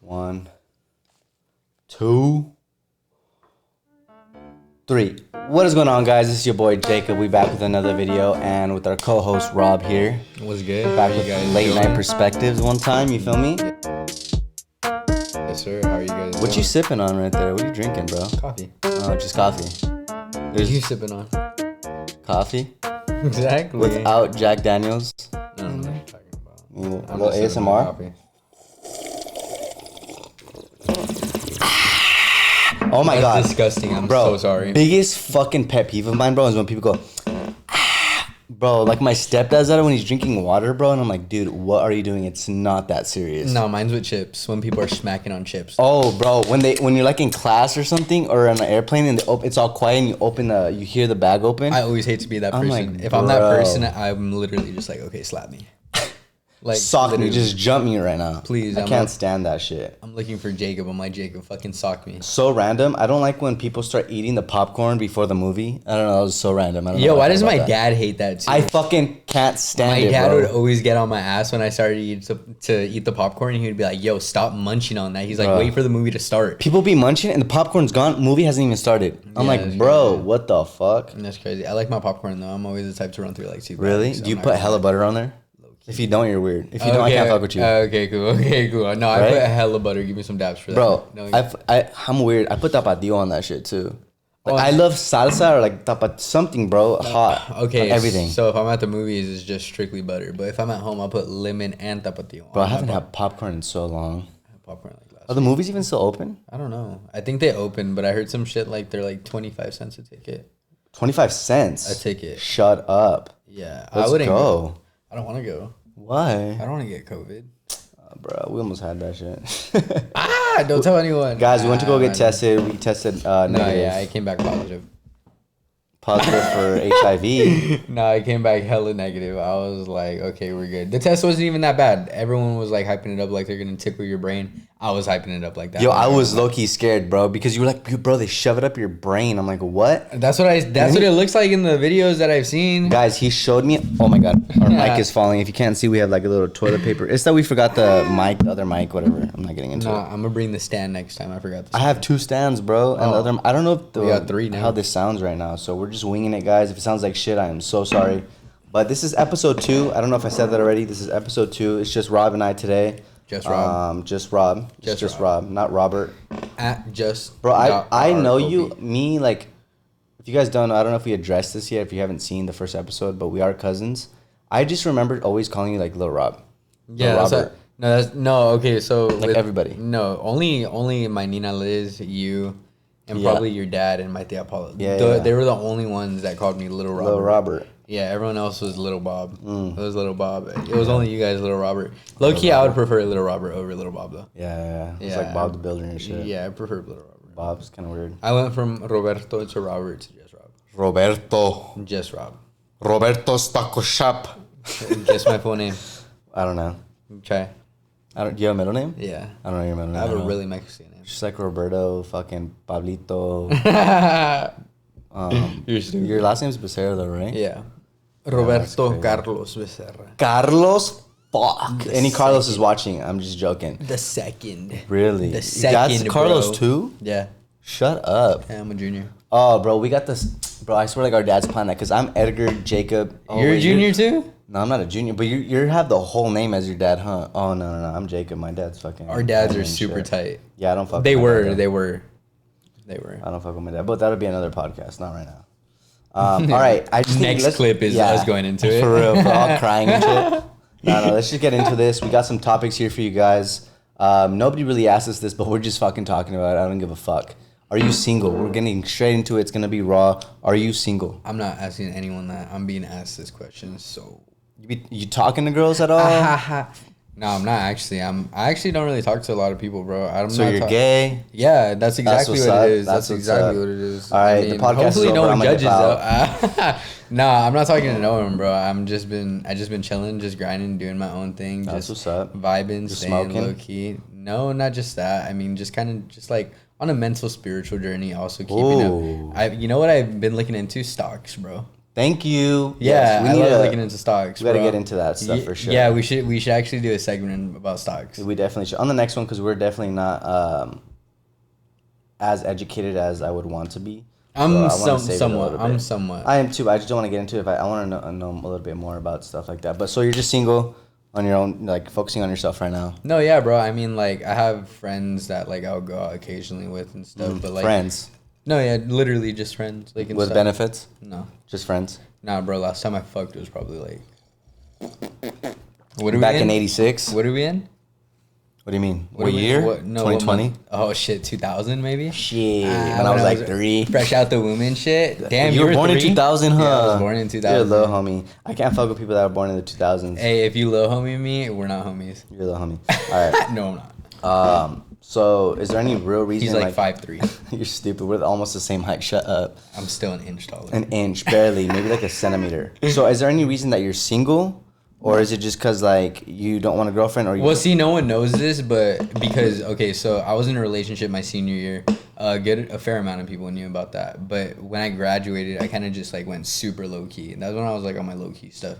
1, 2, 3. What is going on, guys? This is your boy Jacob. We back with another video and with our co-host Rob here. What's good? Back with late night perspectives one time, you feel me? Yes, sir. How are you guys What you sipping on right there? What are you drinking, bro? Coffee. Oh, just coffee. What are you sipping on? Coffee? Exactly. Without Jack Daniels? I don't know what you're talking about. A I'm little just sipping on ASMR? coffee. Oh my god. That's disgusting. I'm Bro, so sorry. Biggest fucking pet peeve of mine, bro, is when people go, bro, like my stepdad does that when he's drinking water, bro, and I'm like, dude, what are you doing? It's not that serious. No, mine's with chips. When people are smacking on chips. Oh, bro, when you're like in class or something or on an airplane and it's all quiet and you hear the bag open. I always hate to be that I'm person. like, if I'm that bro. person, I'm literally just like, okay, slap me. Like, Sock me, literally. just jump me right now. Please, I can't stand that shit. I'm looking for Jacob. I'm like, Jacob, fucking sock me. So random. I don't like when people start eating the popcorn before the movie. I don't know. That was so random. I don't know Yo, why does my that. dad hate that too? I fucking can't stand it, My dad bro. would always get on my ass when I started to eat the popcorn, and he would be like, yo, stop munching on that. He's like, wait for the movie to start. People be munching and the popcorn's gone. Movie hasn't even started. I'm Yeah, like, that's bro, crazy. what the fuck? And that's crazy. I like my popcorn, though. I'm always the type to run through like 2 Really? bags, so Do you I'm not put gonna hella lie. butter on there? If you don't, you're weird. If you don't, I can't fuck with you. Okay, cool. No, I Right? put hella butter. Give me some dabs for that. Bro, No, I'm weird. I put tapatio on that shit too. Like, Oh, I love salsa or like something, bro. Hot. okay, on everything. So if I'm at the movies, it's just strictly butter. But if I'm at home, I'll put lemon and tapatio. Bro, I on my haven't had popcorn in so long. I had popcorn like last Are the movies even still open? I don't know. I think they open, but I heard some shit like they're like 25 cents a ticket. 25 cents. A ticket. Shut up. Yeah, Let's I wouldn't go. I don't want to go. Why? I don't want to get COVID. Bro, we almost had that shit. Don't tell anyone. Guys, we went to go get tested. We tested No, negative. yeah, I came back positive. Positive for HIV. No, I came back hella negative. I was like, okay, we're good. The test wasn't even that bad. Everyone was like hyping it up like they're gonna tickle your brain. I was hyping it up like that. Yo, I was low key scared, bro, because you were like, bro, they shove it up your brain. I'm like, what? That's what it looks like in the videos that I've seen. Guys, he showed me. Oh my god, our mic is falling. If you can't see, we have like a little toilet paper. It's that we forgot the mic, the other mic, whatever. I'm not getting into Nah, it. I'm gonna bring the stand next time. I forgot. I have 2 stands, bro, and the other. I don't know if We got 3 now. how this sounds right now. So we're just winging it, guys. If it sounds like shit, I am so sorry. But this is episode 2. I don't know if I said that already. This is episode 2. It's just Rob and I today. Just Rob. Just Rob. Just Rob, not Robert. At just. Bro, I know ROB. you. Me, like, if you guys don't know, I don't know if we addressed this yet. If you haven't seen the first episode, but we are cousins. I just remembered always calling you like Lil Rob. Yeah, Lil that's Robert. no. Okay, so Like everybody. No, only my Nina Liz, you, and Yeah. probably your dad and my tia Paula. Yeah, They were the only ones that called me Little Robert. Lil Robert. Yeah, everyone else was Little Bob. Mm. It was Little Bob. It was only you guys, Little Robert. Low key, I would prefer Little Robert over Little Bob though. Yeah. It's Yeah. like Bob the Builder and shit. Yeah, I prefer Little Robert. Bob's kind of weird. I went from Roberto to Robert to just Rob. Roberto. Just Rob. Roberto's Taco Shop. Just my full name. I don't know. Try. Do you have a middle name? Yeah. I don't know your middle name. I have I a don't know. really Mexican name. Just like Roberto, fucking Pablito. You're stupid. Your last name's Becerra though, right? Yeah. that's Roberto crazy. Carlos Becerra. Carlos? Fuck. The Any Carlos is second. watching. I'm just joking. The second. Really? The That's second, Carlos bro. too? Yeah. Shut up. Yeah, I'm a junior. Oh, bro, we got this. Bro, I swear like our dad's planned that because I'm Edgar, Jacob. Oh, You're a wait, junior too? No, I'm not a junior, but you have the whole name as your dad, huh? Oh, no. I'm Jacob. My dad's fucking. Our dads are and super shit. tight. Yeah, I don't fuck They with my were. dad, though. They were. I don't fuck with my dad, but that'll be another podcast, not right now. All right, I just think Next let's- clip is us going into it. For real, for all crying and shit. No, let's just get into this. We got some topics here for you guys. Nobody really asked us this, but we're just fucking talking about it. I don't give a fuck. Are you single? We're getting straight into it. It's gonna be raw. Are you single? I'm not asking anyone that. I'm being asked this question, so. You talking to girls at all? No, I'm not actually. I actually don't really talk to a lot of people, bro. So you're gay? Yeah, that's exactly what's what up. it is. That's That's what's exactly up. what it is. All right, the podcast is hopefully no over. one I'm gonna judges dip though. Nah, I'm not talking to no one, bro. I just been chilling, just grinding, doing my own thing, That's just what's up. vibing, Just staying smoking? low key. No, not just that. I mean, just kind of just like on a mental spiritual journey, also keeping Ooh. up. You know what I've been looking into? Stocks, bro. Thank you. Yeah, we I need love to looking into stocks. We got to bro. get into that stuff for sure. Yeah, we should actually do a segment about stocks. We definitely should on the next one because we're definitely not as educated as I would want to be. I'm So somewhat. I am too. I just don't want to get into it. I want to know a little bit more about stuff like that. But so you're just single on your own, like focusing on yourself right now. No, yeah, bro. I mean, like, I have friends that like I'll go out occasionally with and stuff. But like friends. No, yeah, literally just friends. Like and With stuff. benefits? No, just friends. Nah, bro. Last time I fucked was probably like. What are Back we in '86. What are we in? What do you mean? What What year? 2020. Oh shit, 2000 maybe. Shit, when I was like 3. Fresh out the womb and shit. Damn, you were born 3? in 2000, huh? Yeah, I was born in 2000. You're a little homie. I can't fuck with people that were born in the 2000s. Hey, if you little homie me, we're not homies. You're a little homie. All right. No, I'm not. So is there any real reason? He's like 5'3". You're stupid. We're almost the same height. Shut up. I'm still an inch taller. An inch, barely, maybe like a centimeter. So is there any reason that you're single? Or is it just because, like, you don't want a girlfriend? Or you Well, see, no one knows this, but because, okay, so I was in a relationship my senior year. A fair amount of people knew about that. But when I graduated, I kind of just, like, went super low-key. And that's when I was, like, on my low-key stuff.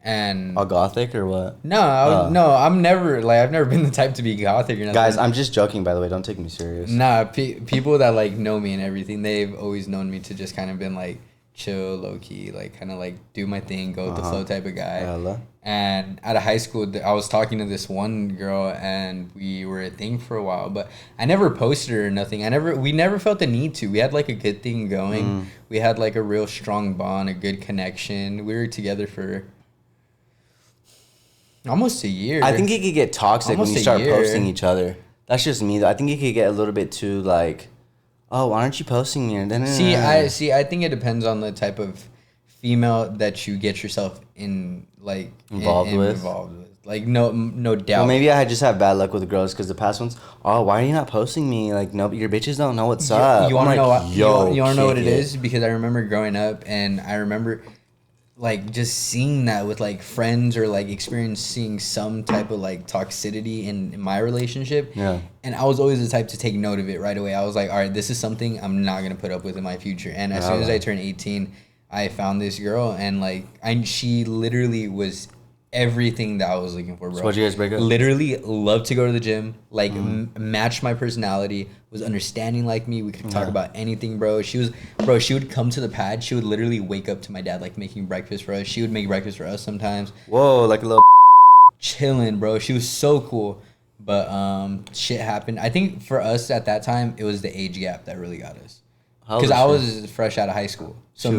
And... All gothic or what? No, I've never been the type to be gothic or nothing. Guys, I'm just joking, by the way. Don't take me serious. Nah, people that, like, know me and everything, they've always known me to just kind of been, like, chill, low-key, like, kind of, like, do my thing, go with the flow type of guy. Hello? And out of high school, I was talking to this one girl, and we were a thing for a while. But I never posted her or nothing. We never felt the need to. We had like a good thing going. We had like a real strong bond, a good connection. We were together for almost a year. I think it could get toxic Almost when you a start year. posting each other. That's just me, though. I think it could get a little bit too like, oh, why aren't you posting me? I think it depends on the type of female that you get yourself involved with. Like no doubt. Well, maybe I just have bad luck with girls because the past ones. Oh, why are you not posting me? Like, no, your bitches don't know what's up. You want to like, know? You want to know what it is? Because I remember growing up, and I remember like just seeing that with like friends or like experiencing some type of like toxicity in my relationship. Yeah. And I was always the type to take note of it right away. I was like, all right, this is something I'm not gonna put up with in my future. And as soon as I turned 18. I found this girl, and like she literally was everything that I was looking for, bro. So why'd you guys break up? Literally loved to go to the gym, like matched my personality, was understanding like me. We could talk about anything, bro. She would come to the pad. She would literally wake up to my dad, like making breakfast for us. She would make breakfast for us sometimes. Whoa, like a little chilling, bro. She was so cool. But shit happened. I think for us at that time, it was the age gap that really got us. Because I was fresh out of high school. So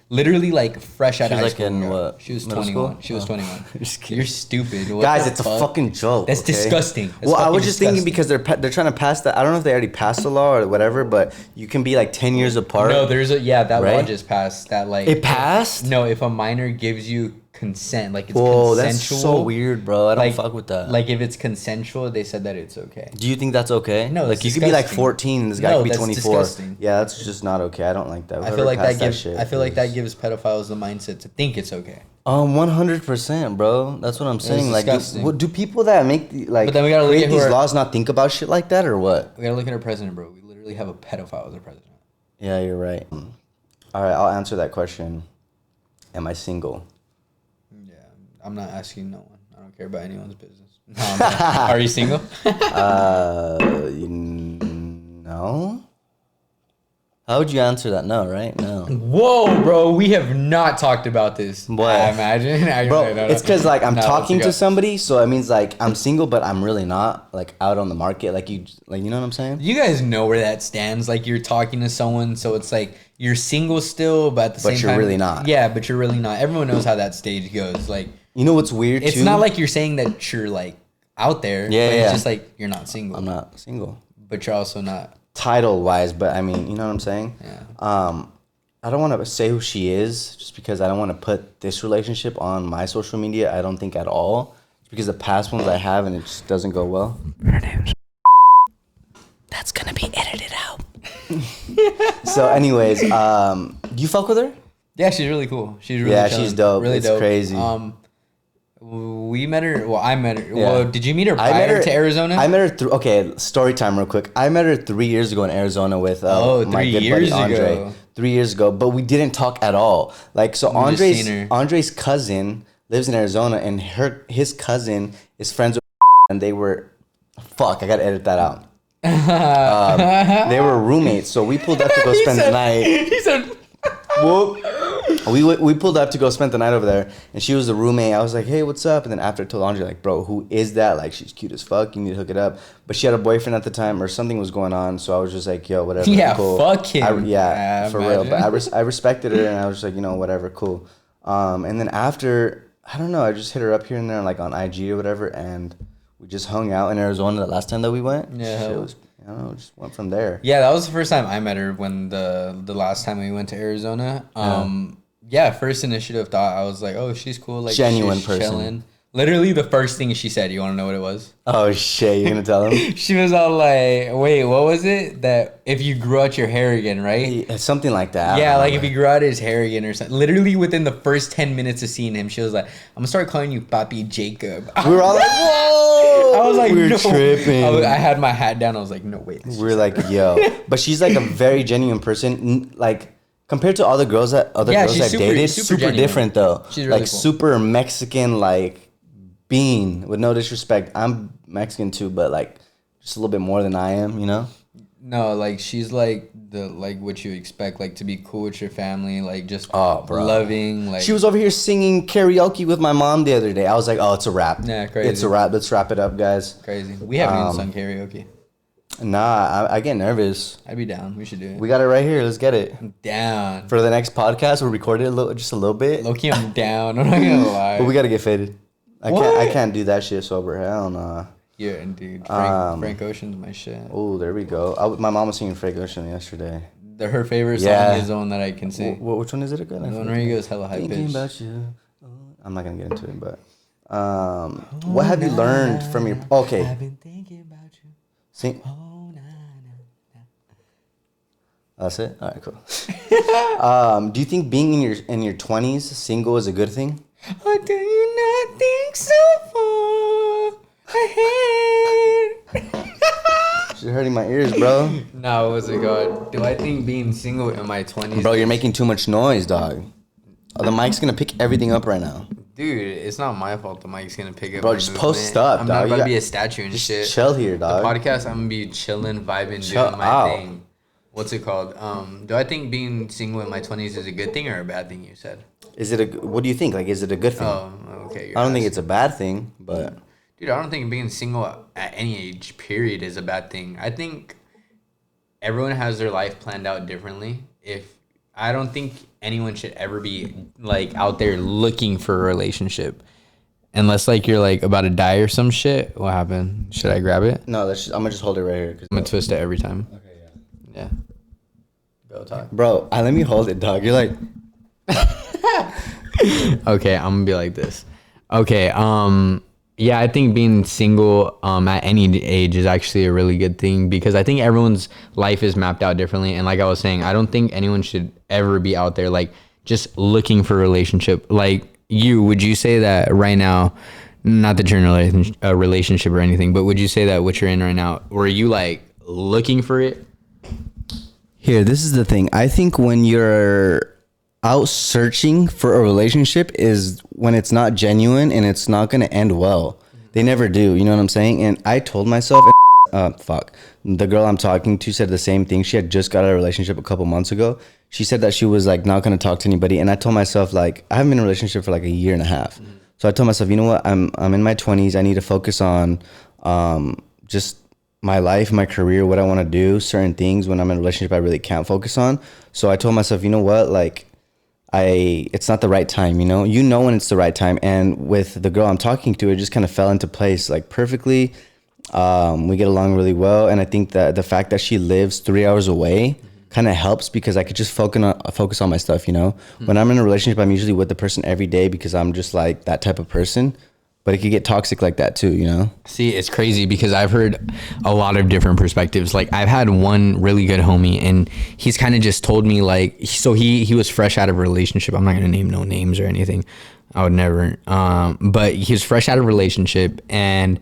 literally like fresh out of high school. In what? She was 21. She was 21. You're stupid. What Guys, it's a fucking joke. That's disgusting. That's I was just disgusting. thinking because they're trying to pass that. I don't know if they already passed the law or whatever, but you can be like 10 years apart. No, that law just passed. That like it passed. No, if a minor gives you consent, like it's consensual. That's so weird, bro. I don't like, fuck with that. Like if it's consensual, they said that it's okay. Do you think that's okay? No, like you could be like 14, this guy could be 24. Disgusting. Yeah, that's just not okay. I don't like that. I feel like that gives pedophiles the mindset to think it's okay. 100%, bro. That's what I'm saying. Like, do people that make but then we gotta create these laws not think about shit like that or what? We gotta look at our president, bro. We literally have a pedophile as our president. Yeah, you're right. All right, I'll answer that question. Am I single? Yeah, I'm not asking no one. I don't care about anyone's business. No, are you single? No. How would you answer that? No, right? No. Whoa, bro, we have not talked about this. What? I imagine. Bro, it's because like I'm talking to somebody, so it means like I'm single, but I'm really not like out on the market. Like you know what I'm saying? You guys know where that stands. Like you're talking to someone, so it's like you're single still, but at the same time, you're really not. Yeah, but you're really not. Everyone knows how that stage goes. Like, you know what's weird? It's not like you're saying that you're like out there. Yeah, but yeah. It's just like you're not single. I'm not single, but you're also not title wise. But I mean, you know what I'm saying? Yeah. I don't want to say who she is just because I don't want to put this relationship on my social media. I don't think at all. It's because the past ones I have and it just doesn't go well. Her name's. That's gonna be edited out. So, anyways, do you fuck with her? Yeah, she's really cool. She's really she's dope. Really it's dope. Crazy. We met her. Well, I met her. Yeah. Well, did you meet her prior to Arizona? I met her okay, story time real quick. I met her 3 years ago in Arizona with my good buddy Andre. 3 years ago, but we didn't talk at all. Like, so We just seen her. Andre's cousin lives in Arizona, and his cousin is friends with, and they were, fuck, I gotta edit that out. They were roommates, so we pulled up to go spend the night. He said, Whoop. We pulled up to go spend the night over there, and she was the roommate. I was like, hey, what's up? And then after I told Andre, like, bro, who is that? Like, she's cute as fuck. You need to hook it up. But she had a boyfriend at the time, or something was going on. So I was just like, yo, whatever. yeah, cool. fuck him. For real. But I respected her, and I was just like, you know, whatever, cool. And then after, I don't know, I just hit her up here and there, like on IG or whatever, and we just hung out in Arizona the last time that we went. Yeah. Shit was, I don't know, just went from there. Yeah, that was the first time I met her when the last time we went to Arizona. Yeah, first initiative thought, I was like, oh, she's cool. Like, Genuine she's person. Chilling. Literally the first thing she said, you want to know what it was? Oh, shit, you're going to tell him? She was all like, wait, what was it? That if you grew out your hair again, right? Yeah, something like that. Yeah, like if he grew out his hair again or something. Literally within the first 10 minutes of seeing him, she was like, I'm going to start calling you Papi Jacob. We were all like, whoa! I was like, we were no. tripping. I had my hat down. I was like, no, wait. We were like, yo. But she's like a very genuine person. Like, compared to other girls that she's I've dated, super genuine. different though. She's really like cool. super Mexican, like being, with no disrespect. I'm Mexican too, but like just a little bit more than I am, you know? No, like she's like what you expect, like to be cool with your family, like just Bro. loving. Like She was over here singing karaoke with my mom the other day. I was like, oh, it's a wrap. Yeah, crazy. It's a wrap. Let's wrap it up, guys. crazy. We haven't even sung karaoke. Nah, I get nervous. I'd be down. We should do it. We got it right here. Let's get it. Down. For the next podcast, we'll record it just a little bit. Low key, I'm down. I'm not gonna lie. But we gotta get faded. I can't do that shit sober. Hell no. Yeah, and dude, Frank Ocean's my shit. Oh, there we go. My mom was singing Frank Ocean yesterday. Her favorite song Yeah. is the one that I can sing. Which one is it again? The one where he goes hella high Thinking pitch. about you. I'm not gonna get into it, but what have you learned from your? Okay, I've been thinking about you. sing. Oh, nah, nah. That's it. All right, cool. Do you think being in your 20s single is a good thing? Or do you not think so far ahead? She's hurting my ears, bro. No, what's it called? Do I think being single in my 20s... Bro, you're making too much noise, dog. Oh, the mic's gonna pick everything up right now. Dude, it's not my fault the mic's gonna pick up Bro, my just movement. post up, I'm dog. not You about to got- be a statue and Just shit. chill here, The dog. podcast, I'm gonna be chilling, vibing, Chill doing my out. thing. What's it called? Do I think being single in my 20s is a good thing or a bad thing, you said? What do you think? Like, is it a good thing? Oh, okay. I don't think it's a bad thing, but Dude, I don't think being single at any age, period, is a bad thing. I think everyone has their life planned out differently. I don't think anyone should ever be like out there looking for a relationship, unless like you're like about to die or some shit. What happened? Should I grab it? no. I'm gonna just hold it right here. I'm gonna twist it every time. Okay, Yeah. Go talk. Bro, let me hold it, dog. You're like, Okay, I'm gonna be like this. Okay, yeah, I think being single at any age is actually a really good thing because I think everyone's life is mapped out differently. And like I was saying, I don't think anyone should ever be out there like just looking for a relationship. Like would you say that right now, not that you're in a relationship or anything, but would you say that what you're in right now, were you like looking for it? here, this is the thing. I think when you're out searching for a relationship is when it's not genuine and it's not going to end well. They never do. You know what I'm saying? And I told myself, the girl I'm talking to said the same thing. She had just got out of a relationship a couple months ago. She said that she was like not going to talk to anybody. And I told myself, like, I haven't been in a relationship for like a year and a half. So I told myself, you know what? I'm in my 20s. I need to focus on just my life, my career, what I want to do, certain things. When I'm in a relationship, I really can't focus on. So I told myself, you know what? Like, it's not the right time, you know when it's the right time. And with the girl I'm talking to, it just kind of fell into place like perfectly. We get along really well. And I think that the fact that she lives 3 hours away kind of helps because I could just focus on my stuff, you know? When I'm in a relationship, I'm usually with the person every day because I'm just like that type of person. But it could get toxic like that too, you know? See, it's crazy because I've heard a lot of different perspectives. Like I've had one really good homie and he's kind of just told me like, so he was fresh out of a relationship. I'm not going to name no names or anything. I would never. But he was fresh out of a relationship and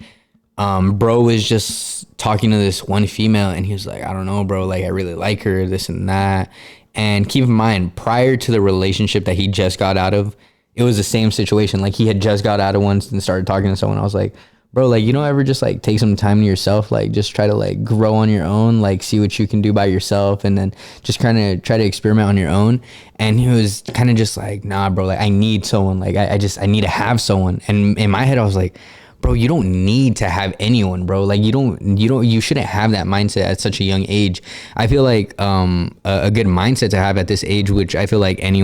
bro was just talking to this one female and he was like, I don't know, bro. Like I really like her, this and that. And keep in mind, prior to the relationship that he just got out of, it was the same situation. Like, he had just got out of one and started talking to someone. I was like, bro, like, you don't ever just like take some time to yourself, like just try to like grow on your own, like see what you can do by yourself, and then just kind of try to experiment on your own. And he was kind of just like, nah, bro, like I need someone, like I need to have someone. And in my head I was like, bro, you don't need to have anyone, bro. Like you shouldn't have that mindset at such a young age. I feel like a good mindset to have at this age, which I feel like any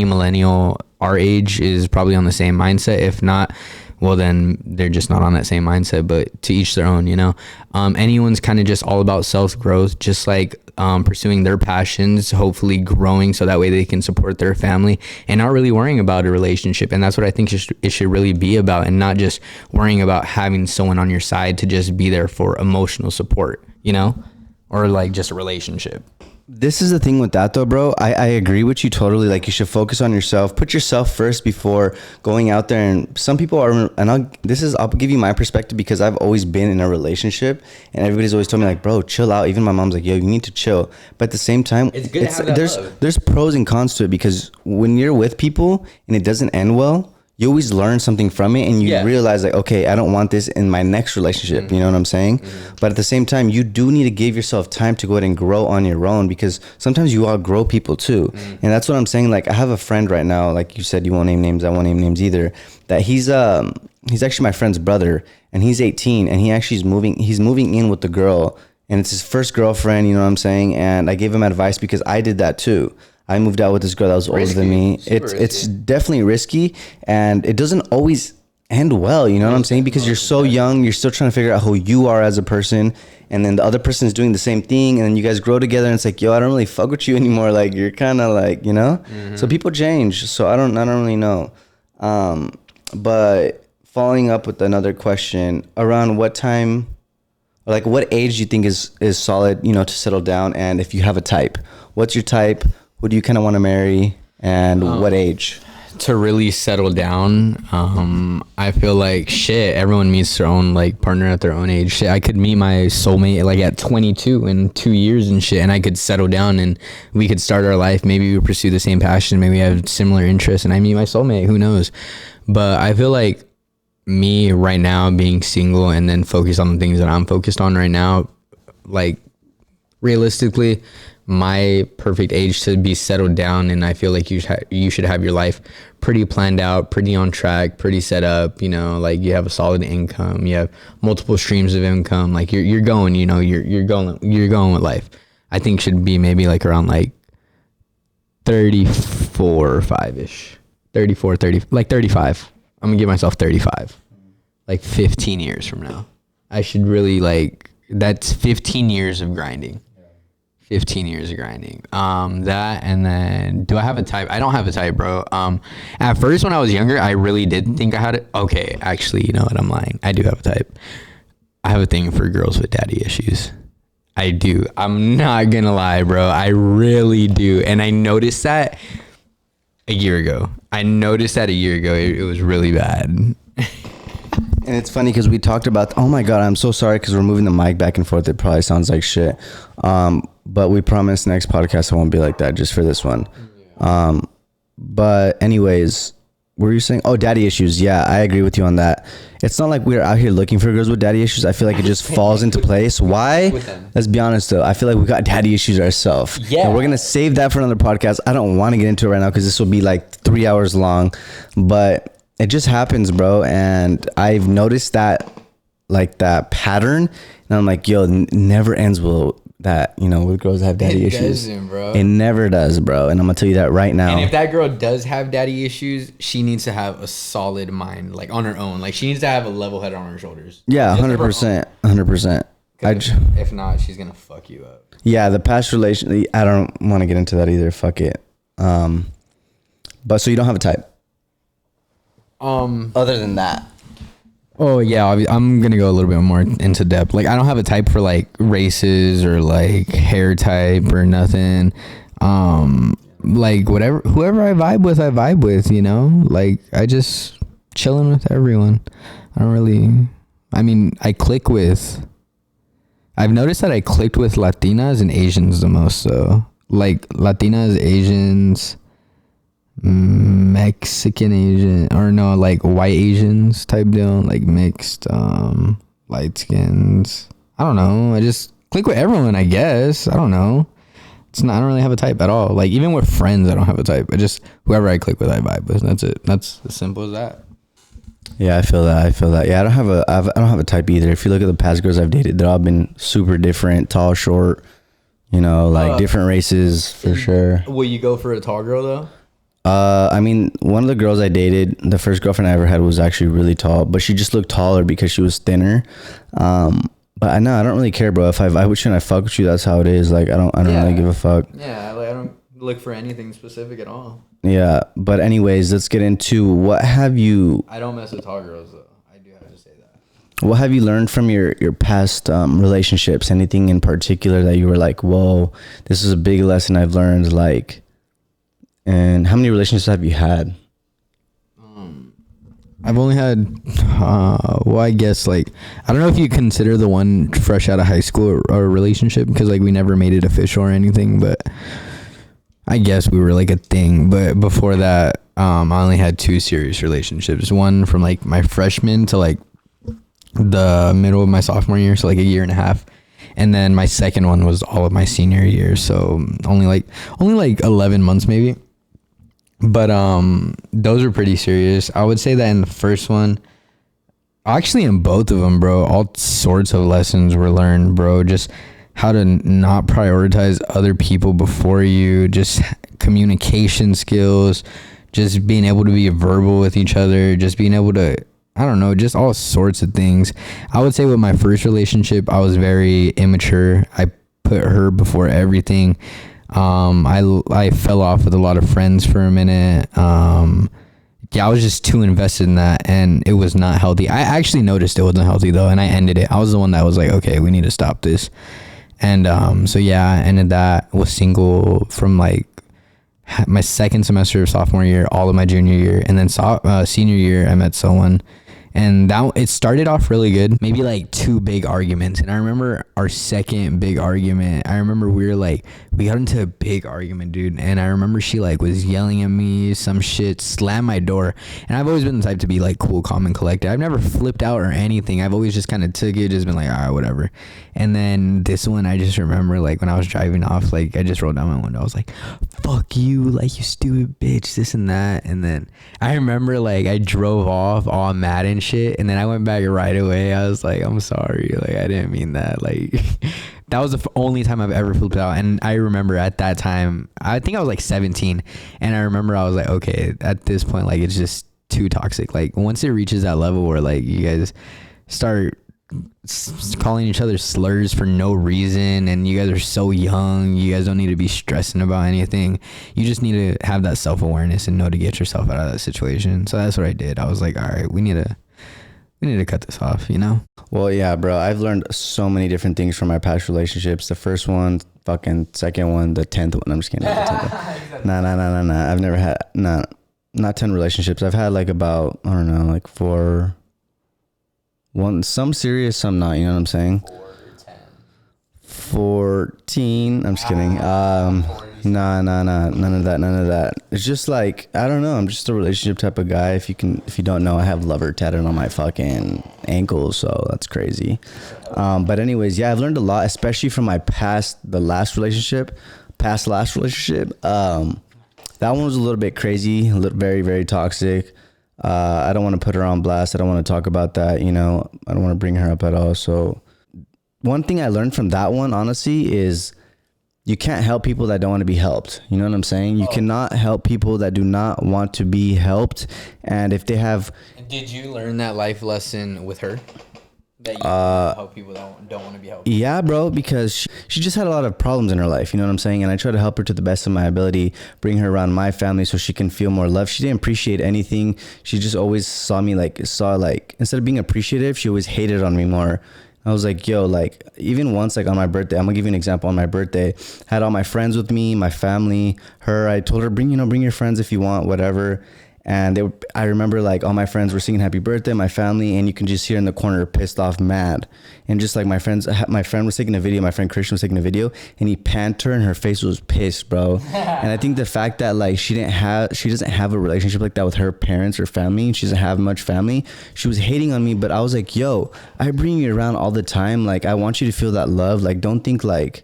millennial our age is probably on the same mindset. If not, well, then they're just not on that same mindset, but to each their own, you know. Anyone's kind of just all about self-growth, just like pursuing their passions, hopefully growing so that way they can support their family and not really worrying about a relationship. And that's what I think it should really be about, and not just worrying about having someone on your side to just be there for emotional support, you know, or like just a relationship. This is the thing with that though, bro. I agree with you totally. Like, you should focus on yourself, put yourself first before going out there. And some people are, and I'll give you my perspective, because I've always been in a relationship and everybody's always told me like, bro, chill out. Even my mom's like, yo, you need to chill. But at the same time, it's good to have that love. There's pros and cons to it, because when you're with people and it doesn't end well, you always learn something from it, and you realize like, okay, I don't want this in my next relationship. Mm-hmm. You know what I'm saying? Mm-hmm. But at the same time, you do need to give yourself time to go ahead and grow on your own, because sometimes you outgrow people too. Mm-hmm. And that's what I'm saying. Like, I have a friend right now, like you said, you won't name names, I won't name names either, that he's actually my friend's brother, and he's 18, and he's moving in with the girl, and it's his first girlfriend, you know what I'm saying? And I gave him advice, because I did that too. I moved out with this girl that was older than me. It's definitely risky, and it doesn't always end well, you know what I'm saying? Because you're so young, you're still trying to figure out who you are as a person, and then the other person is doing the same thing, and then you guys grow together, and it's like, yo, I don't really fuck with you anymore. Like, you're kind of like, you know? Mm-hmm. So people change. So I don't really know. But following up with another question, around what time, or like what age do you think is solid, you know, to settle down? And if you have a type, what's your type? Who do you kind of want to marry, and what age? To really settle down, I feel like everyone meets their own like partner at their own age. I could meet my soulmate like at 22 in 2 years and shit, and I could settle down and we could start our life. Maybe we pursue the same passion, maybe we have similar interests, and I meet my soulmate. Who knows? But I feel like me right now being single and then focus on the things that I'm focused on right now, like realistically, my perfect age to be settled down, and I feel like you should have your life pretty planned out, pretty on track, pretty set up, you know, like you have a solid income, you have multiple streams of income, like you're going, you know, you're going with life. I think should be maybe like around like 34 or 5ish. 34, 30, like 35. I'm gonna give myself 35. Like 15 years from now. I should really like, that's 15 years of grinding. 15 years of grinding. That, and then do I have a type? I don't have a type, bro. At first when I was younger, I really did think I had it. Okay, actually, you know what? I'm lying. I do have a type. I have a thing for girls with daddy issues. I do. I'm not gonna lie, bro. I really do. And I noticed that a year ago. It was really bad. And it's funny because we talked about, oh my God, I'm so sorry because we're moving the mic back and forth. It probably sounds like shit. But we promise next podcast it won't be like that, just for this one. But anyways, what were you saying? Oh, daddy issues. Yeah, I agree with you on that. It's not like we're out here looking for girls with daddy issues. I feel like it just falls into place. Why? Let's be honest though. I feel like we got daddy issues ourselves. Yeah. And we're going to save that for another podcast. I don't want to get into it right now because this will be like 3 hours long. But it just happens, bro. And I've noticed that, like, that pattern. And I'm like, yo, it never ends well. That, you know, with girls that have daddy issues. It doesn't, bro. It never does, bro. And I'm gonna tell you that right now. And if that girl does have daddy issues, she needs to have a solid mind, like on her own. Like she needs to have a level head on her shoulders. Yeah, 100%, 100%. If not, she's gonna fuck you up. Yeah, the past relation. I don't want to get into that either. Fuck it. But so you don't have a type. Other than that. Oh yeah, I'm gonna go a little bit more into depth. Like I don't have a type for like races or like hair type or nothing. Like whoever I vibe with, you know. Like I just chilling with everyone. I don't really. I mean, I've noticed that I clicked with Latinas and Asians the most. So like Latinas, Asians, Mexican Asian, or no, like white Asians type deal, like mixed, light skins. I don't know. I just click with everyone, I guess. I don't know. It's not, I don't really have a type at all. Like even with friends, I don't have a type. I just, whoever I click with, I vibe with. That's it. That's as simple as that. Yeah, I feel that. Yeah, I don't have a type either. If you look at the past girls I've dated, they've all been super different, tall, short, like different races for sure. Will you go for a tall girl though? I mean, one of the girls I dated, the first girlfriend I ever had, was actually really tall, but she just looked taller because she was thinner. But I don't really care, bro. If I wish I fuck with you, that's how it is. Like I don't really give a fuck. Yeah, like I don't look for anything specific at all. Yeah, but anyways, let's get into what have you. I don't mess with tall girls though. I do have to say that. What have you learned from your past relationships? Anything in particular that you were like, whoa, this is a big lesson I've learned? Like, and how many relationships have you had? I've only had, well, I guess like, I don't know if you consider the one fresh out of high school a relationship because like we never made it official or anything, but I guess we were like a thing. But before that, I only had 2 serious relationships. One from like my freshman to like the middle of my sophomore year, so like a year and a half. And then my second one was all of my senior year, so only like 11 months maybe. But those were pretty serious. I would say that in the first one, actually in both of them, bro, all sorts of lessons were learned, bro. Just how to not prioritize other people before you, just communication skills, just being able to be verbal with each other, just being able to, I don't know, just all sorts of things. I would say with my first relationship, I was very immature. I put her before everything. I fell off with a lot of friends for a minute. Yeah, I was just too invested in that and it was not healthy. I actually noticed it wasn't healthy though, and I ended it. I was the one that was like, okay, we need to stop this. And so yeah, I ended that, was single from like my second semester of sophomore year, all of my junior year, and then senior year I met someone. And that it started off really good, maybe like 2 big arguments. And I remember our second big argument. I remember we got into a big argument, dude. And I remember she like was yelling at me some shit, slammed my door. And I've always been the type to be like cool, calm, and collected. I've never flipped out or anything. I've always just kind of took it, just been like, all right, whatever. And then this one, I just remember like when I was driving off, like I just rolled down my window. I was like, fuck you, like you stupid bitch, this and that. And then I remember like I drove off all mad and shit, and then I went back right away. I was like, I'm sorry, like I didn't mean that. Like that was the only time I've ever flipped out. And I remember at that time, I think I was like 17, and I remember I was like, okay, at this point, like it's just too toxic. Like once it reaches that level where like you guys start calling each other slurs for no reason, and you guys are so young, you guys don't need to be stressing about anything. You just need to have that self-awareness and know to get yourself out of that situation. So that's what I did. I was like, all right, we need to cut this off, Well, yeah, bro, I've learned so many different things from my past relationships. The first one, fucking second one, the 10th one. I'm just kidding. Nah. I've never had not 10 relationships. I've had like about, I don't know, like 4. One, some serious, some not, you know what I'm saying? 14. I'm just kidding. Nah, none of that. It's just like, I don't know, I'm just a relationship type of guy. If you don't know, I have lover tattooed on my fucking ankles, so that's crazy. But anyways, yeah, I've learned a lot, especially from my last relationship. That one was a little bit crazy, very, very toxic. I don't want to put her on blast. I don't want to talk about that, I don't want to bring her up at all. So one thing I learned from that one, honestly, is you can't help people that don't want to be helped. You know what I'm saying? You cannot help people that do not want to be helped. And if they have... Did you learn that life lesson with her? That you help people that don't want to be helped? Yeah, bro, because she just had a lot of problems in her life. You know what I'm saying? And I try to help her to the best of my ability, bring her around my family so she can feel more love. She didn't appreciate anything. She just always saw instead of being appreciative, she always hated on me more. I was like, yo, like, even once, like, on my birthday, I'm gonna give you an example. On my birthday, had all my friends with me, my family, her. I told her, bring your friends if you want, whatever. And I remember like all my friends were singing happy birthday, my family, and you can just hear in the corner pissed off, mad. And just like my friend was taking a video, my friend Christian was taking a video, and he panned her and her face was pissed, bro. And I think the fact that like she doesn't have a relationship like that with her parents or family, and she doesn't have much family, she was hating on me. But I was like, yo, I bring you around all the time. Like, I want you to feel that love. Like, don't think like,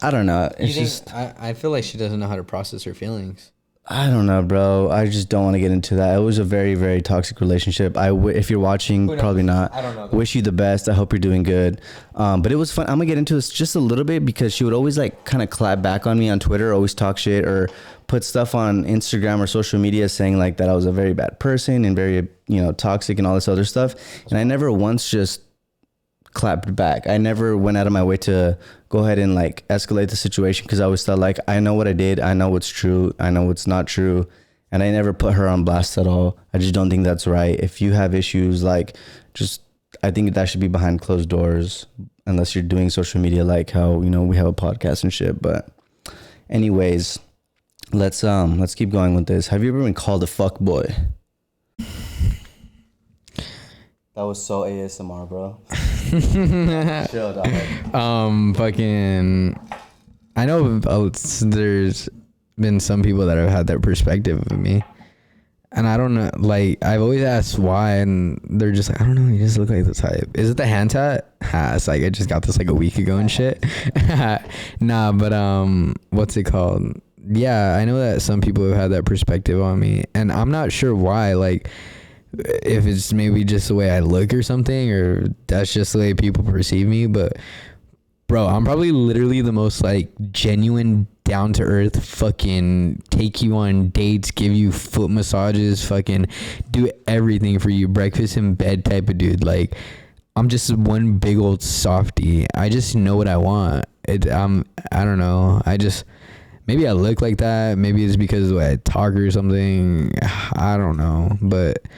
I don't know. It's just, I feel like she doesn't know how to process her feelings. I don't know, bro. I just don't want to get into that. It was a very, very toxic relationship. If you're watching, probably not. I don't know. Wish you the best. I hope you're doing good. But it was fun. I'm gonna get into this just a little bit because she would always like kind of clap back on me on Twitter, always talk shit or put stuff on Instagram or social media saying like that I was a very bad person and very, toxic and all this other stuff. And I never once just clapped back. I never went out of my way to go ahead and like escalate the situation because I always thought like, I know what I did, I know what's true, I know what's not true, and I never put her on blast at all. I just don't think that's right. If you have issues, like, just, I think that should be behind closed doors unless you're doing social media like how, we have a podcast and shit. But anyways, let's keep going with this. Have you ever been called a fuck boy? That was so ASMR, bro. Chill, dog. Fucking, I know there's been some people that have had that perspective of me, and I don't know, like, I've always asked why, and they're just like, I don't know, you just look like the type. Is it the hand tat? It's like, I just got this like a week ago and shit. Nah, but what's it called? Yeah, I know that some people have had that perspective on me, and I'm not sure why, like, if it's maybe just the way I look or something, or that's just the way people perceive me. But bro, I'm probably literally the most like genuine, down to earth, fucking take you on dates, give you foot massages, fucking do everything for you, breakfast in bed type of dude. Like, I'm just one big old softie. I just know what I want. I don't know. Maybe I look like that. Maybe it's because of the way I talk or something. I don't know. But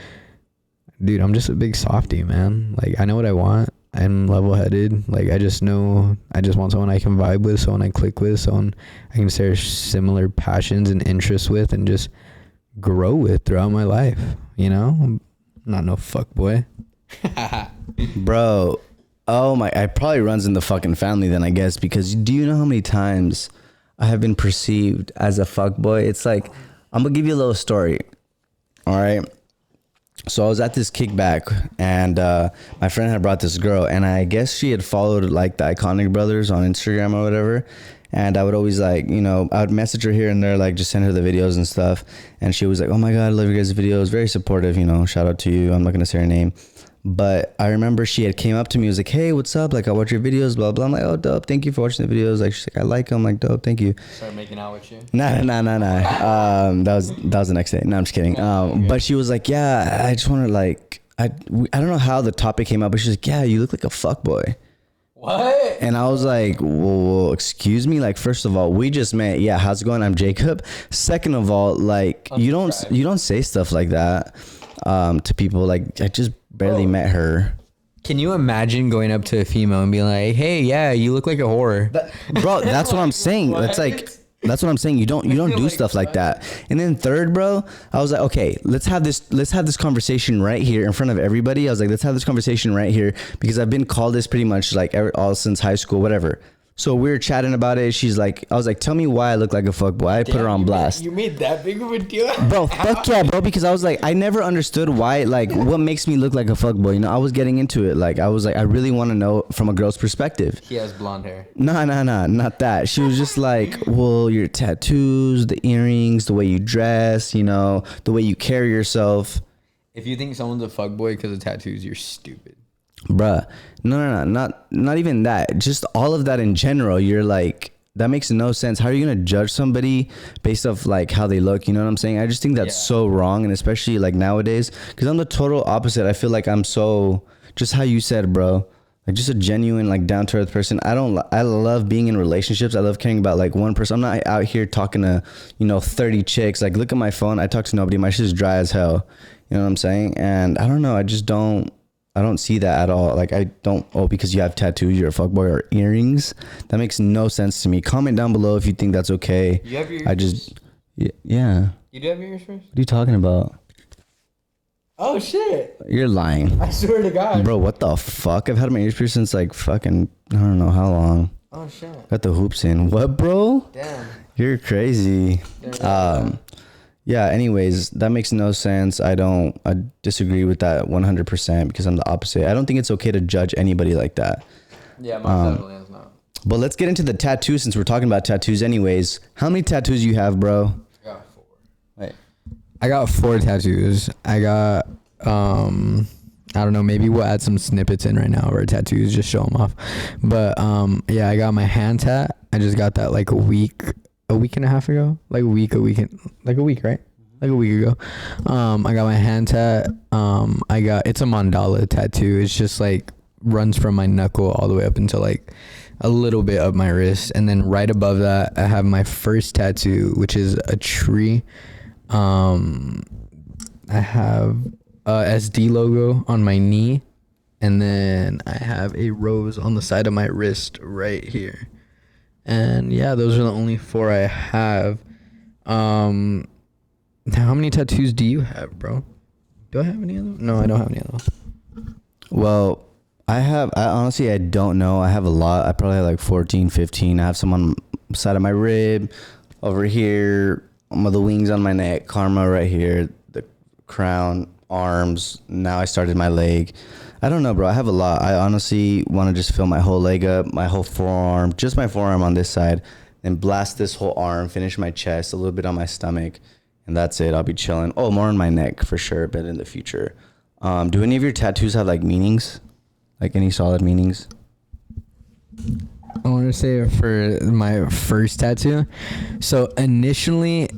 dude, I'm just a big softie, man. Like, I know what I want. I'm level-headed. Like, I just know I just want someone I can vibe with, someone I click with, someone I can share similar passions and interests with and just grow with throughout my life, I'm not no fuck boy. Bro, oh my, it probably runs in the fucking family then, I guess, because do you know how many times I have been perceived as a fuck boy? It's like, I'm gonna give you a little story. All right. So I was at this kickback and my friend had brought this girl, and I guess she had followed like the Iconic Brothers on Instagram or whatever. And I would always like, I would message her here and there, like just send her the videos and stuff. And she was like, oh my God, I love your guys' videos. Very supportive, shout out to you. I'm not going to say her name. But I remember she had came up to me, was like, hey, what's up? Like, I watch your videos, blah, blah. I'm like, oh, dope. Thank you for watching the videos. Like, she's like, I like them. Like, dope. Thank you. Start making out with you? Nah. That was the next day. No, I'm just kidding. But she was like, yeah, I just want to like, I don't know how the topic came up, but she's like, yeah, you look like a fuckboy. What? And I was like, well, excuse me. Like, first of all, we just met. Yeah, how's it going? I'm Jacob. Second of all, like, you don't say stuff like that to people. Like, I just barely met her. Can you imagine going up to a female and being like, hey, yeah, you look like a whore? Bro, that's what I'm saying. That's what I'm saying. You don't do stuff like that. And then third, bro, I was like, okay, let's have this conversation right here in front of everybody. I was like, let's have this conversation right here because I've been called this pretty much like all since high school, whatever. So we were chatting about it. She's like, I was like, tell me why I look like a fuckboy. I put her on blast. You made that big of a deal? Bro, fuck yeah, bro. Because I was like, I never understood why, like, what makes me look like a fuckboy. I was getting into it. Like, I was like, I really want to know from a girl's perspective. He has blonde hair. Nah, not that. She was just like, well, your tattoos, the earrings, the way you dress, the way you carry yourself. If you think someone's a fuckboy because of tattoos, you're stupid. Bruh, no, not even that. Just all of that in general. You're like, that makes no sense. How are you gonna judge somebody based off like how they look? You know what I'm saying? I just think that's so wrong, and especially like nowadays, because I'm the total opposite. I feel like I'm so just how you said, bro. Like just a genuine, like down to earth person. I love being in relationships. I love caring about like one person. I'm not out here talking to 30 chicks. Like look at my phone. I talk to nobody. My shit's dry as hell. You know what I'm saying? And I don't know. I don't see that at all. Like I don't, because you have tattoos, you're a fuckboy, or earrings. That makes no sense to me. Comment down below if you think that's okay. You have your ears? I just, yeah. You do have your ears first? What are you talking about? Oh shit! You're lying. I swear to God, bro. What the fuck? I've had my ears pierced since like fucking I don't know how long. Oh shit! Got the hoops in. What, bro? Damn. You're crazy. Yeah. Anyways, that makes no sense. I disagree with that 100% because I'm the opposite. I don't think it's okay to judge anybody like that. Yeah, most definitely is not. But let's get into the tattoo since we're talking about tattoos. Anyways, how many tattoos you have, bro? I got 4. Wait. I got 4 tattoos. I got, I don't know, maybe we'll add some snippets in right now of our tattoos, just show them off. But, yeah, I got my hand tat. I just got that like a week and a half ago. Like a week, right? Like a week ago. I got my hand tat. It's a mandala tattoo. It's just like runs from my knuckle all the way up until like a little bit of my wrist. And then right above that, I have my first tattoo, which is a tree. I have a SD logo on my knee, and then I have a rose on the side of my wrist right here. And yeah, those are the only 4 I have. How many tattoos do you have, bro? Do I have any of them? No, I don't have any of them. Well, I honestly, I don't know. I have a lot. I probably have like 14, 15. I have some on the side of my rib, over here, the wings on my neck, karma right here, the crown, arms. Now I started my leg. I don't know, bro. I have a lot. I honestly want to just fill my whole leg up, my whole forearm, just my forearm on this side, then blast this whole arm, finish my chest, a little bit on my stomach, and that's it. I'll be chilling. Oh, more on my neck for sure, but in the future. Do any of your tattoos have like meanings? Like any solid meanings? I want to say for my first tattoo. So initially,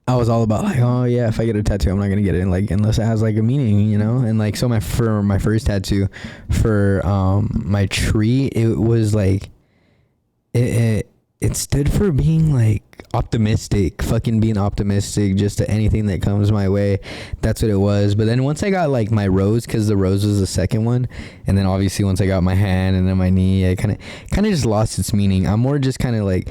I was all about like, oh yeah, if I get a tattoo, I'm not gonna get it like unless it has like a meaning, you know. And like, so for my first tattoo, for my tree, it was like, it stood for being like optimistic, fucking being optimistic just to anything that comes my way. That's what it was. But then once I got like my rose, because the rose was the second one, and then obviously once I got my hand and then my knee, I kind of just lost its meaning. I'm more just kind of like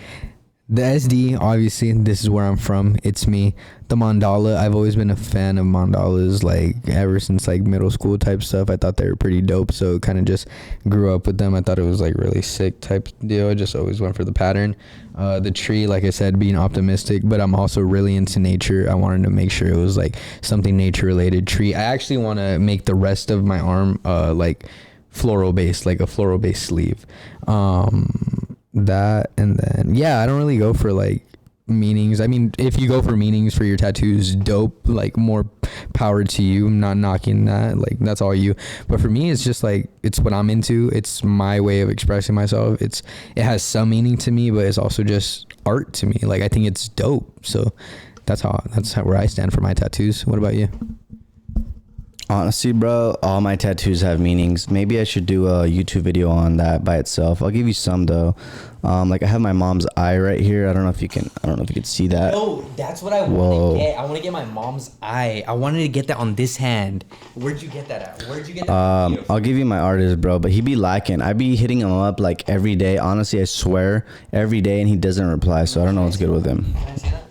the SD. Obviously, this is where I'm from. It's me. The mandala, I've always been a fan of mandalas, like ever since like middle school type stuff. I thought they were pretty dope, so kind of just grew up with them. I thought it was like really sick type deal. I just always went for the pattern. The tree, like I said, being optimistic, but I'm also really into nature. I wanted to make sure it was like something nature related. Tree, I actually want to make the rest of my arm like floral based, like a floral based sleeve. That, and then yeah, I don't really go for like meanings. I mean, if you go for meanings for your tattoos, dope, like more power to you. I'm not knocking that, like that's all you. But for me, it's just like, it's what I'm into. It's my way of expressing myself. It has some meaning to me, but it's also just art to me. Like I think it's dope. So that's where I stand for my tattoos. What about you? Honestly, bro, all my tattoos have meanings. Maybe I should do a YouTube video on that by itself. I'll give you some though. Like I have my mom's eye right here. I don't know if you can see that. Oh, that's what I want to get. I want to get my mom's eye. I wanted to get that on this hand. Where'd you get that at? Where'd you get that? I'll give you my artist, bro, but he be lacking. I be hitting him up like every day. Honestly, I swear, every day, and he doesn't reply. So I don't know what's good with him. Can I see that?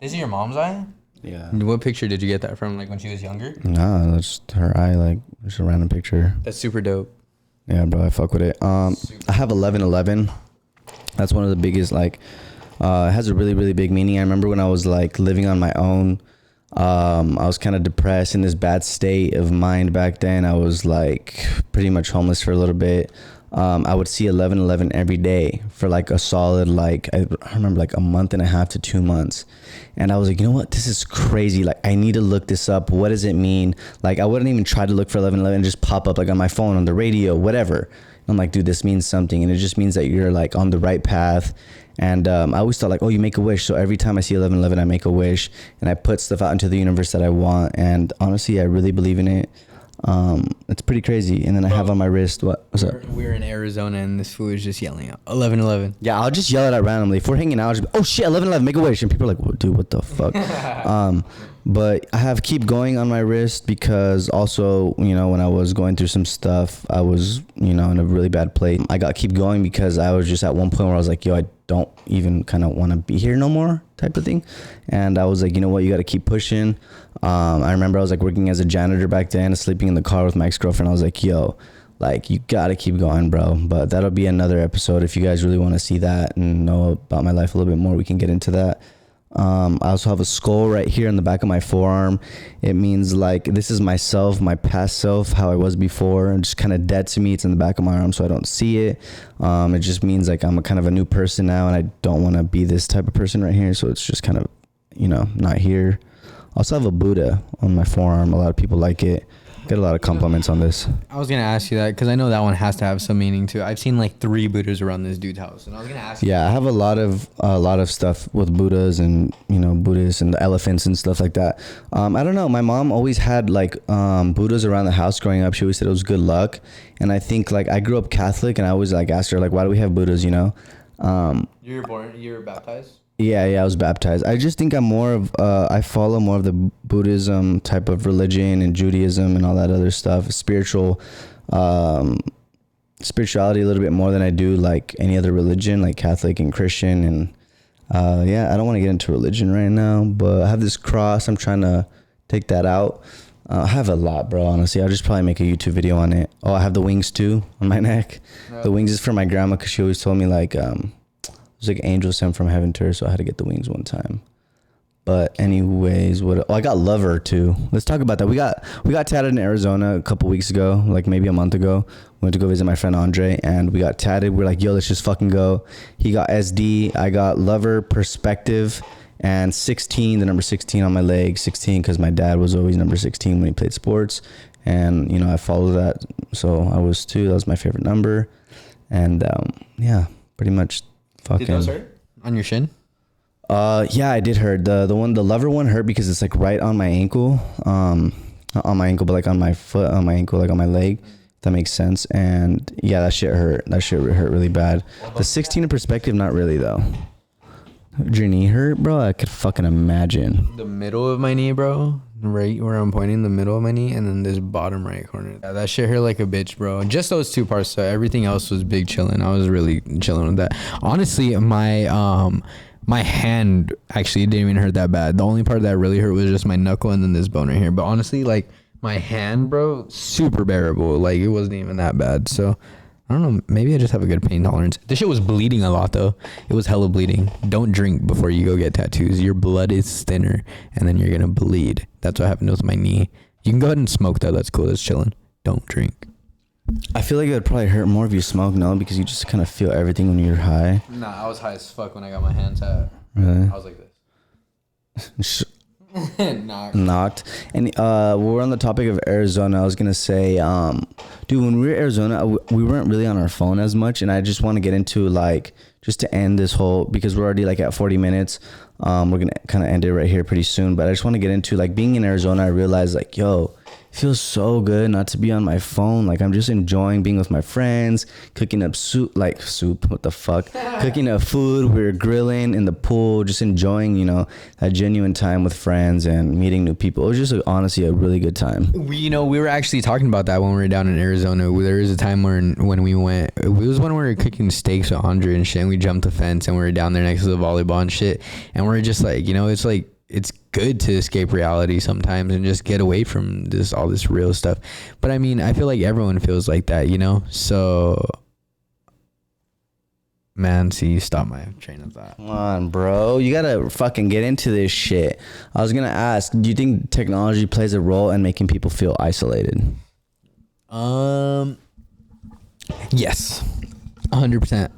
This is your mom's eye? Yeah. What picture did you get that from? Like when she was younger? Nah, that's her eye. Like just a random picture. That's super dope. Yeah, bro, I fuck with it. I have 1111. That's one of the biggest, like, it has a really, really big meaning. I remember when I was like living on my own, I was kind of depressed, in this bad state of mind back then. I was like pretty much homeless for a little bit. I would see 1111 every day for like a solid, like, I remember like a month and a half to 2 months. And I was like, you know what? This is crazy. Like, I need to look this up. What does it mean? Like, I wouldn't even try to look for 1111, just pop up like on my phone, on the radio, whatever. I'm like, dude, this means something. And it just means that you're like on the right path. And I always thought like, oh, you make a wish. So every time I see 1111, I make a wish and I put stuff out into the universe that I want. And honestly, I really believe in it. It's pretty crazy. And then I have on my wrist, what's up? We're in Arizona and this fool is just yelling out 1111. Yeah, I'll just yell it out randomly. If we're hanging out, I'll just be, oh shit, 1111, make a wish. And people are like, well, dude, what the fuck? But I have keep going on my wrist because also, you know, when I was going through some stuff, I was, you know, in a really bad place. I got keep going because I was just at one point where I was like, yo, I don't even kind of want to be here no more type of thing. And I was like, you know what, you got to keep pushing. I remember I was like working as a janitor back then, sleeping in the car with my ex-girlfriend. I was like, yo, like, you got to keep going, bro. But that'll be another episode. If you guys really want to see that and know about my life a little bit more, we can get into that. I also have a skull right here in the back of my forearm. It means like this is myself, my past self, how I was before, and just kind of dead to me. It's in the back of my arm, so I don't see it. It just means like I'm a kind of a new person now, and I don't want to be this type of person right here. So it's just kind of, you know, not here. I also have a Buddha on my forearm. A lot of people like it. Get a lot of compliments on this. I was gonna ask you that because I know that one has to have some meaning too. I've seen like 3 Buddhas around this dude's house, and I was gonna ask you. Yeah, I have a lot of stuff with Buddhas and, you know, Buddhists and the elephants and stuff like that. I don't know. My mom always had like Buddhas around the house growing up. She always said it was good luck, and I think like I grew up Catholic, and I always like asked her like, why do we have Buddhas? You know. You were baptized? Yeah, I was baptized. I just think I'm more of, I follow more of the Buddhism type of religion and Judaism and all that other stuff, spirituality a little bit more than I do like any other religion, like Catholic and Christian. And yeah, I don't want to get into religion right now, but I have this cross. I'm trying to take that out. I have a lot, bro, honestly. I'll just probably make a YouTube video on it. Oh, I have the wings too on my neck. No. The wings is for my grandma because she always told me like, it was like angel sent from heaven to her, so I had to get the wings one time. But anyways, I got lover too. Let's talk about that. We got tatted in Arizona a couple weeks ago, like maybe a month ago. We went to go visit my friend Andre, and we got tatted. We're like, yo, let's just fucking go. He got SD. I got lover, perspective, and 16, the number 16 on my leg. 16 because my dad was always number 16 when he played sports, and you know I followed that, so I was too. That was my favorite number, and yeah, pretty much. Fucking. Did those hurt on your shin? Yeah, I did hurt. The lover one hurt because it's like right on my ankle. Not on my ankle, but like on my foot, on my ankle, like on my leg. If that makes sense. And yeah, that shit hurt. That shit hurt really bad. The 16 in perspective, not really though. Did your knee hurt, bro? I could fucking imagine. The middle of my knee, bro. Right where I'm pointing, the middle of my knee, and then this bottom right corner. Yeah, that shit hurt like a bitch, bro. Just those 2 parts. So everything else was big chilling. I was really chilling with that. Honestly, my hand actually didn't even hurt that bad. The only part that really hurt was just my knuckle and then this bone right here. But honestly, like my hand, bro, super bearable. Like it wasn't even that bad. So I don't know. Maybe I just have a good pain tolerance. This shit was bleeding a lot though. It was hella bleeding. Don't drink before you go get tattoos. Your blood is thinner and then you're going to bleed. That's what happened with my knee. You can go ahead and smoke though. That's cool. That's chilling. Don't drink. I feel like it would probably hurt more if you smoke, no? Because you just kind of feel everything when you're high. Nah, I was high as fuck when I got my hands out. Really? I was like this. Knocked. And we're on the topic of Arizona. I was gonna say, dude, when we were in Arizona, we weren't really on our phone as much, and I just want to get into like just to end this whole, because we're already like at 40 minutes. We're gonna kind of end it right here pretty soon, but I just want to get into like being in Arizona. I realized like, yo, it feels so good not to be on my phone. Like I'm just enjoying being with my friends, cooking up soup, what the fuck? Cooking up food, we were grilling in the pool, just enjoying, you know, that genuine time with friends and meeting new people. It was just honestly a really good time. We were actually talking about that when we were down in Arizona. There was a time when we went, it was when we were cooking steaks with Andre and shit, and we jumped the fence and we were down there next to the volleyball and shit, and we're just like, you know, it's like, it's good to escape reality sometimes and just get away from all this real stuff. But I mean, I feel like everyone feels like that, you know? So, man, see, you stopped my train of thought. Come on, bro. You gotta fucking get into this shit. I was gonna ask, do you think technology plays a role in making people feel isolated? Yes. 100%.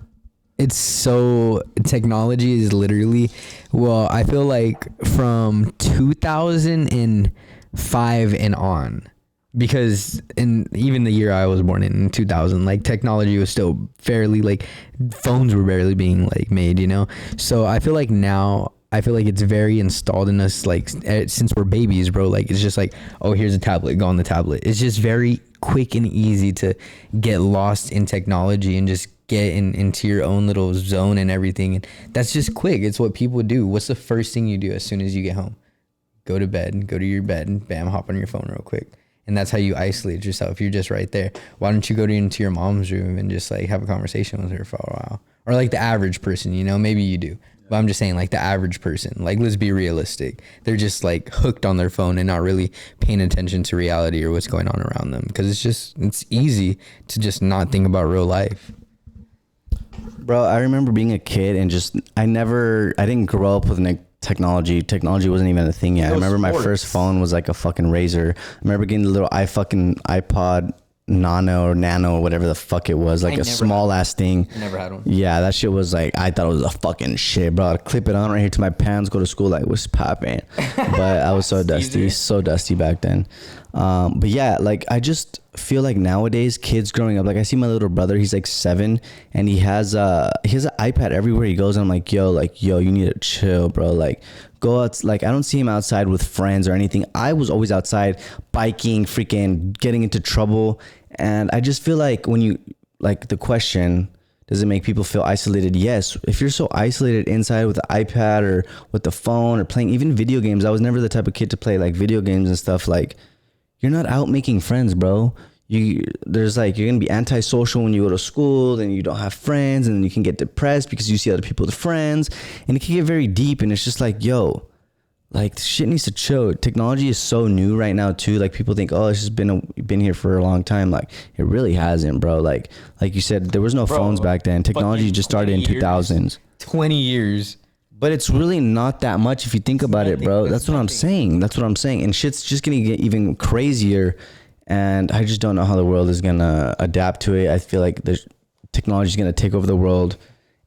It's so, technology is literally, well, I feel like from 2005 and on, because in even the year I was born in 2000, like technology was still fairly, like phones were barely being like made, you know? So I feel like now, I feel like it's very installed in us, like since we're babies, bro. Like it's just like, oh, here's a tablet, go on the tablet. It's just very quick and easy to get lost in technology and just get into your own little zone and everything. And that's just quick. It's what people do. What's the first thing you do as soon as you get home? Go to bed, go to your bed, and bam, hop on your phone real quick. And that's how you isolate yourself. You're just right there. Why don't you go into your mom's room and just like have a conversation with her for a while? or like the average person, you know, maybe you do. But I'm just saying, like, the average person, like, let's be realistic. They're just like hooked on their phone and not really paying attention to reality or what's going on around them. Because it's easy to just not think about real life. Bro, I remember being a kid and just I didn't grow up with technology. Technology wasn't even a thing yet. I remember my first phone was like a fucking Razor. I remember getting the little iPod Nano or whatever the fuck it was, like a small ass thing. Never had one. Yeah, that shit was like, I thought it was a fucking shit, bro. I'd clip it on right here to my pants, go to school like, what's poppin'? But I was so dusty back then. But yeah, like I just feel like nowadays kids growing up, like I see my little brother, he's like 7 and he has an iPad everywhere he goes. And I'm like, yo, you need to chill, bro. Like go out. Like I don't see him outside with friends or anything. I was always outside biking, freaking getting into trouble. And I just feel like when you, like the question, does it make people feel isolated? Yes. If you're so isolated inside with the iPad or with the phone or playing even video games, I was never the type of kid to play like video games and stuff. Like you're not out making friends, bro. You're gonna be antisocial when you go to school, then you don't have friends, and then you can get depressed because you see other people with friends, and it can get very deep. And it's just like, yo, like shit needs to chill. Technology is so new right now too. Like people think, oh, it's just been here for a long time. Like it really hasn't, bro. Like you said, there was no phones back then. Technology just started in 2000s. 20 years. But it's really not that much if you think about it, bro. That's what I'm saying. And shit's just gonna get even crazier. And I just don't know how the world is gonna adapt to it. I feel like the technology is gonna take over the world.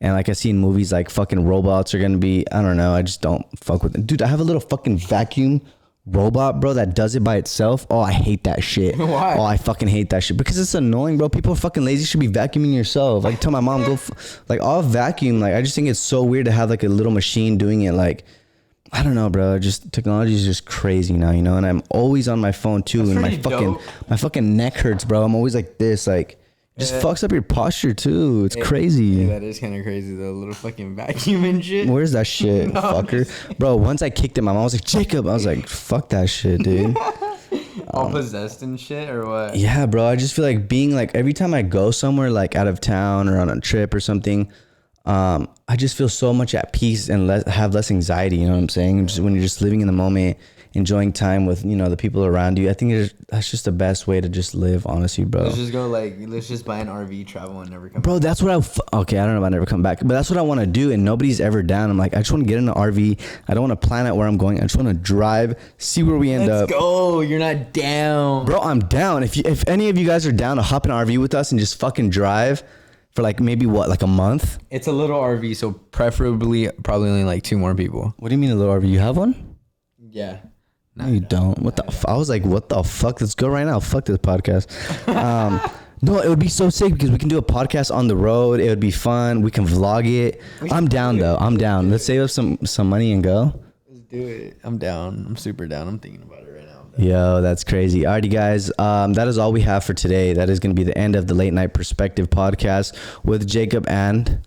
And like I see in movies, like fucking robots are gonna be, I don't know. I just don't fuck with it. Dude, I have a little fucking vacuum robot, bro, that does it by itself. Oh, I hate that shit. Why? Oh, I fucking hate that shit because it's annoying, bro. People are fucking lazy. You should be vacuuming yourself. Like tell my mom, go like I'll vacuum. Like I just think it's so weird to have like a little machine doing it. Like I don't know, bro. Just technology is just crazy now, you know. And I'm always on my phone too, and my fucking neck hurts, bro. I'm always like this, like just fucks up your posture too. It's crazy. Yeah, that is kind of crazy though. Little fucking vacuum and shit. Where's that shit, fucker? Bro, once I kicked it, my mom was like, Jacob. I was like, fuck that shit, dude. All possessed and shit or what? Yeah, bro. I just feel like being like every time I go somewhere like out of town or on a trip or something, I just feel so much at peace and have less anxiety. You know what I'm saying? Just when you're just living in the moment, enjoying time with, you know, the people around you. I think that's just the best way to just live, honestly, bro. Let's just buy an RV, travel, and never come back. Bro, that's what okay, I don't know about never come back, but that's what I want to do, and nobody's ever down. I'm like, I just want to get in an RV. I don't want to plan out where I'm going. I just want to drive, see where we end up. Let's go. You're not down. Bro, I'm down. If any of you guys are down to hop in an RV with us and just fucking drive for like maybe like a month? It's a little RV, so probably only like 2 more people. What do you mean a little RV? You have one? Yeah. No, you don't. I was like, what the fuck? Let's go right now. Fuck this podcast. No, it would be so sick because we can do a podcast on the road. It would be fun. We can vlog it. I'm down though. I'm down. Let's save up some money and go. Let's do it. I'm down. I'm super down. I'm thinking about it right now. Yo, that's crazy. Alrighty, guys. That is all we have for today. That is going to be the end of the Late Night Perspective podcast with Jacob and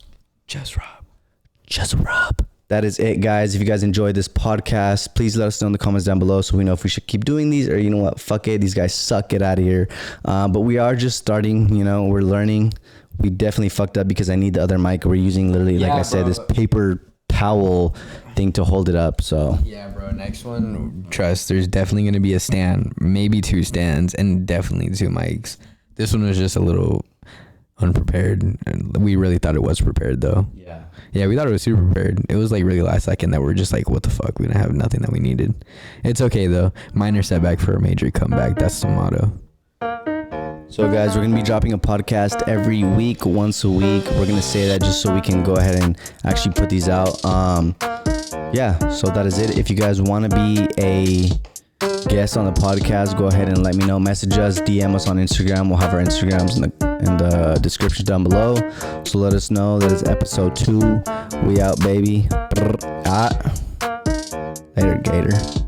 Just Rob. That is it, guys. If you guys enjoyed this podcast, please let us know in the comments down below so we know if we should keep doing these or, you know what, fuck it. These guys suck. Get out of here. But we are just starting, you know, we're learning. We definitely fucked up because I need the other mic. We're using literally, like I said, this paper towel thing to hold it up. So yeah, bro. Next one, trust. There's definitely going to be a stand, maybe 2 stands, and definitely 2 mics. This one was just a little unprepared, and we really thought it was prepared though. Yeah, we thought it was super prepared. It was like really last second that we're just like, what the fuck? We didn't have nothing that we needed. It's okay though. Minor setback for a major comeback. That's the motto. So guys, we're going to be dropping a podcast every week, once a week. We're going to say that just so we can go ahead and actually put these out. Yeah, so that is it. If you guys want to be a guest on the podcast, go ahead and let me know. Message us, DM us on Instagram. We'll have our Instagrams in the description down below. So let us know that it's episode 2. We out, baby. Later, Gator.